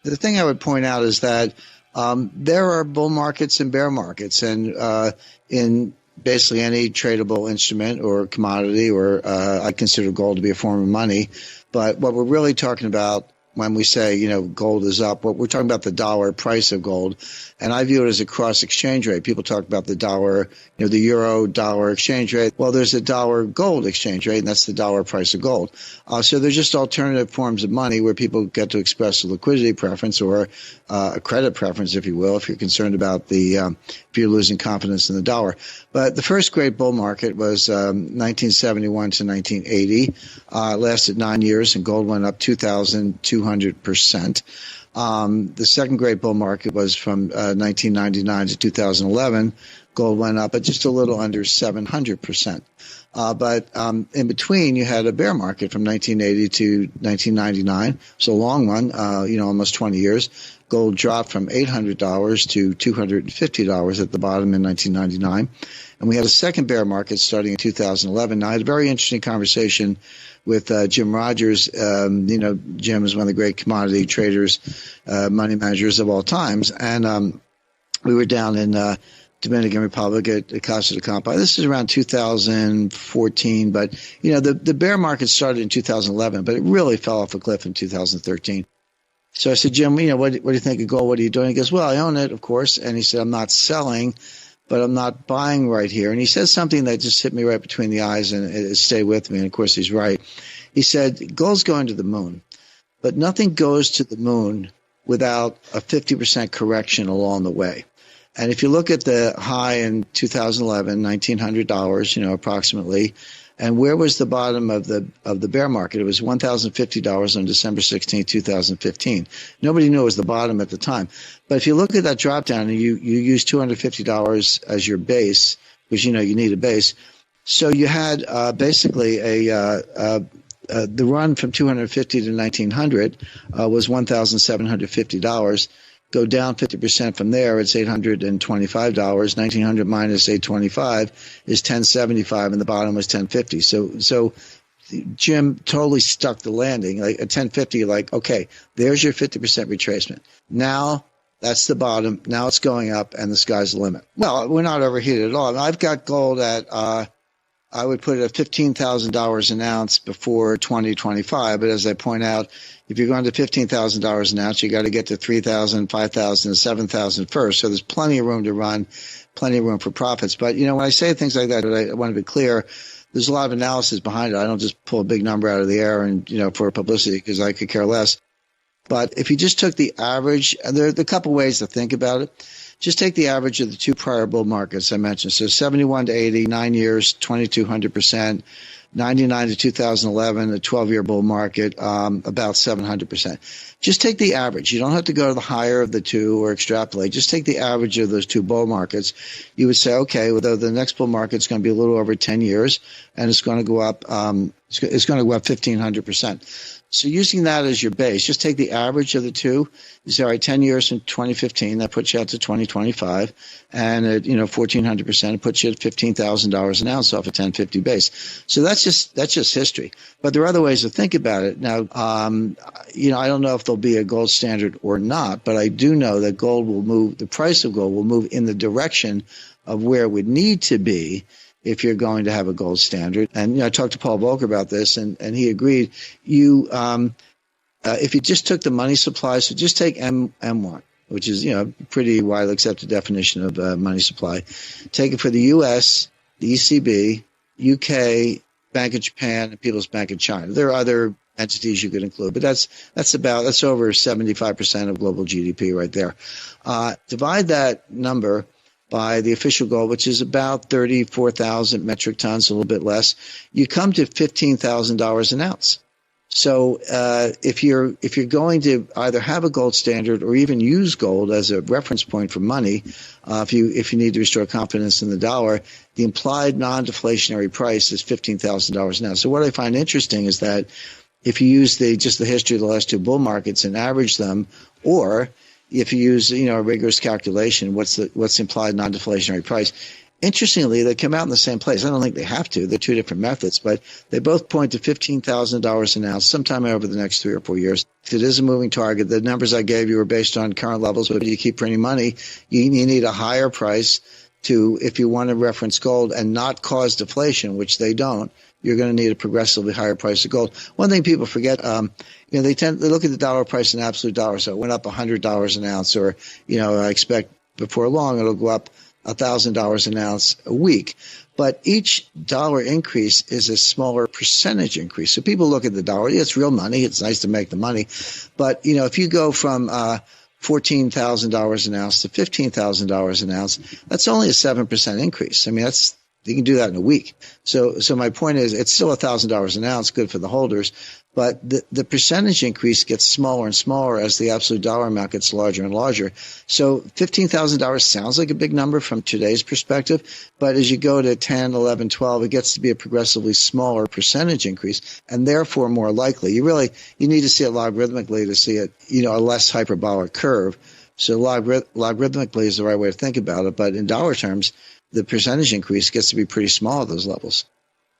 The thing I would point out is that there are bull markets and bear markets, and in basically any tradable instrument or commodity, or I consider gold to be a form of money. But what we're really talking about when we say, gold is up, what we're talking about the dollar price of gold. And I view it as a cross exchange rate. People talk about the dollar, the euro dollar exchange rate. Well, there's a dollar gold exchange rate, and that's the dollar price of gold. So they're just alternative forms of money where people get to express a liquidity preference or a credit preference, if you will, if you're concerned about if you're losing confidence in the dollar. But the first great bull market was 1971 to 1980. It lasted 9 years, and gold went up 2,200%. The second great bull market was from 1999 to 2011. Gold went up at just a little under 700%. But in between, you had a bear market from 1980 to 1999. So a long one, almost 20 years. Gold dropped from $800 to $250 at the bottom in 1999. And we had a second bear market starting in 2011. Now, I had a very interesting conversation with Jim Rogers. Jim is one of the great commodity traders, money managers of all times. And we were down in Dominican Republic at Casa de Campo. This is around 2014. But, the bear market started in 2011, but it really fell off a cliff in 2013. So I said, Jim, what do you think of gold? What are you doing? He goes, well, I own it, of course. And he said, I'm not selling, but I'm not buying right here. And he says something that just hit me right between the eyes and it stayed with me. And, of course, he's right. He said, gold's going to the moon, but nothing goes to the moon without a 50% correction along the way. And if you look at the high in 2011, $1,900, approximately, and where was the bottom of the bear market? It was $1,050 on December 16, 2015. Nobody knew it was the bottom at the time. But if you look at that drop down and you use $250 as your base, because you need a base, so you had basically the run from 250 to 1900 was $1,750. Go down 50% from there, it's $825. 1900 minus 825 is 1075, and the bottom was 1050. So Jim totally stuck the landing. Like at 1050, okay, there's your 50% retracement. Now that's the bottom. Now it's going up, and the sky's the limit. Well, we're not overheated at all. I've got gold at I would put it at $15,000 an ounce before 2025. But as I point out, if you're going to $15,000 an ounce, you got to get to 3,000, 5,000, and 7,000 first. So there's plenty of room to run, plenty of room for profits. But, when I say things like that, I want to be clear, there's a lot of analysis behind it. I don't just pull a big number out of the air and, for publicity, because I could care less. But if you just took the average, there are a couple ways to think about it. Just take the average of the two prior bull markets I mentioned. So 71 to 80, 9 years, 2,200%. 99 to 2011, a 12-year bull market, about 700%. Just take the average. You don't have to go to the higher of the two or extrapolate. Just take the average of those two bull markets. You would say, okay, well, the next bull market is going to be a little over 10 years, and it's going to go up. It's going to go up 1,500%. So using that as your base, just take the average of the two. You say, all right, 10 years from 2015, that puts you out to 2025. And at, 1,400%, it puts you at $15,000 an ounce off a 1050 base. So that's just history. But there are other ways to think about it. Now, I don't know if there'll be a gold standard or not, but I do know that gold will move, the price of gold will move in the direction of where it would need to be if you're going to have a gold standard. And I talked to Paul Volcker about this, and he agreed. If you just took the money supply, so just take M1, which is pretty widely accepted definition of money supply. Take it for the U.S., the ECB, UK, Bank of Japan, and People's Bank of China. There are other entities you could include, but that's over 75% of global GDP right there. Divide that number by the official gold, which is about 34,000 metric tons, a little bit less, you come to $15,000 an ounce. So if you're going to either have a gold standard or even use gold as a reference point for money, if you need to restore confidence in the dollar, the implied non-deflationary price is $15,000 an ounce. So what I find interesting is that if you use just the history of the last two bull markets and average them, or if you use a rigorous calculation, what's the implied non-deflationary price, Interestingly, they come out in the same place. I don't think they have to. They're two different methods, but they both point to $15,000 an ounce sometime over the next 3 or 4 years. It is a moving target. The numbers I gave you were based on current levels, but if you keep printing money, you need a higher price if you want to reference gold and not cause deflation, which they don't. You're going to need a progressively higher price of gold. One thing people forget, they look at the dollar price in absolute dollars. So it went up $100 an ounce, or, I expect before long it'll go up $1,000 an ounce a week. But each dollar increase is a smaller percentage increase. So people look at the dollar. Yeah, it's real money. It's nice to make the money. But, if you go from $14,000 an ounce to $15,000 an ounce, that's only a 7% increase. I mean, you can do that in a week. So my point is, it's still $1,000 an ounce, good for the holders, but the percentage increase gets smaller and smaller as the absolute dollar amount gets larger and larger. So $15,000 sounds like a big number from today's perspective, but as you go to 10, 11, 12, it gets to be a progressively smaller percentage increase, and therefore more likely. You need to see it logarithmically to see it, a less hyperbolic curve. So logarithmically is the right way to think about it, but in dollar terms, the percentage increase gets to be pretty small at those levels.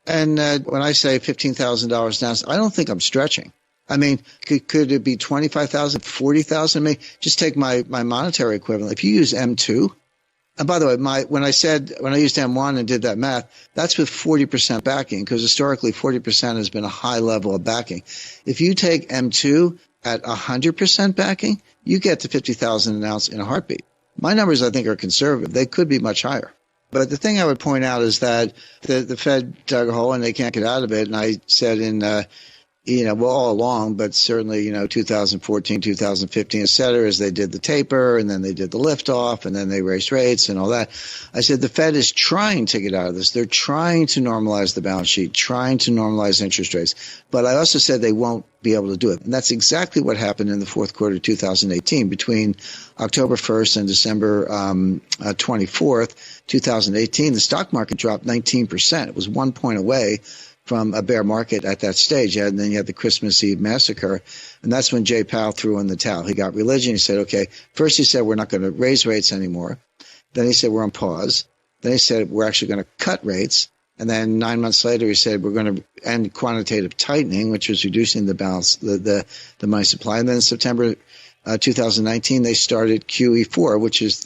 And when I say $15,000 an ounce, I don't think I'm stretching. I mean, could it be 25,000, 40,000? I mean, just take my monetary equivalent. If you use M2, and by the way, when I used M1 and did that math, that's with 40% backing, because historically 40% has been a high level of backing. If you take M2 at 100% backing, you get to 50,000 an ounce in a heartbeat. My numbers, I think, are conservative. They could be much higher. But the thing I would point out is that the Fed dug a hole and they can't get out of it. And I said all along, but certainly, 2014, 2015, et cetera, as they did the taper and then they did the liftoff and then they raised rates and all that. I said the Fed is trying to get out of this. They're trying to normalize the balance sheet, trying to normalize interest rates. But I also said they won't be able to do it. And that's exactly what happened in the fourth quarter of 2018. Between October 1st and December 24th, 2018, the stock market dropped 19%. It was 1 point away from a bear market at that stage. And then you had the Christmas Eve massacre. And that's when Jay Powell threw in the towel. He got religion. He said, okay, first he said, we're not going to raise rates anymore. Then he said, we're on pause. Then he said, we're actually going to cut rates. And then 9 months later, he said, we're going to end quantitative tightening, which was reducing the balance, the money supply. And then in September 2019, they started QE4, which is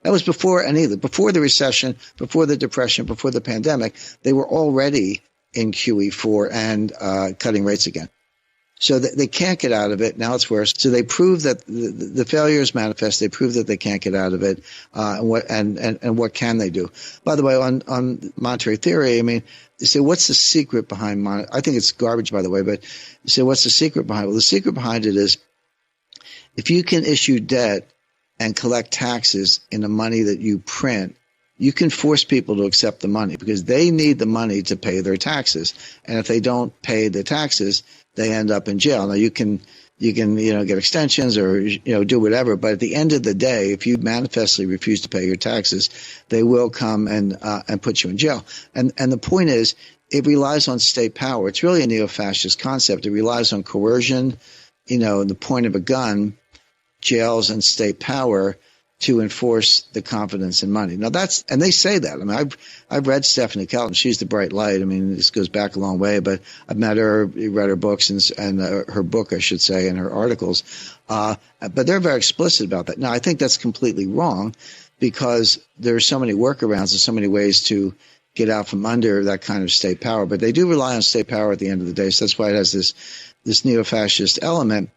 that was before before the recession, before the depression, before the pandemic. They were already in QE4 and cutting rates again. So they can't get out of it. Now it's worse. So they prove that the failure is manifest. They prove that they can't get out of it. And what can they do? By the way, on monetary theory, I mean, you say, what's the secret behind I think it's garbage, by the way, but you say, what's the secret behind it? Well, the secret behind it is if you can issue debt and collect taxes in the money that you print, you can force people to accept the money because they need the money to pay their taxes. And if they don't pay the taxes, they end up in jail. Now you can get extensions or do whatever, but at the end of the day, if you manifestly refuse to pay your taxes, they will come and put you in jail. And the point is, it relies on state power. It's really a neo-fascist concept. It relies on coercion, the point of a gun, jails, and state power to enforce the confidence in money. Now and they say that. I mean, I've read Stephanie Kelton. She's the bright light. I mean, this goes back a long way, but I've met her, read her books and her book, I should say, and her articles. But they're very explicit about that. Now, I think that's completely wrong because there are so many workarounds and so many ways to get out from under that kind of state power. But they do rely on state power at the end of the day. So that's why it has this neo-fascist element.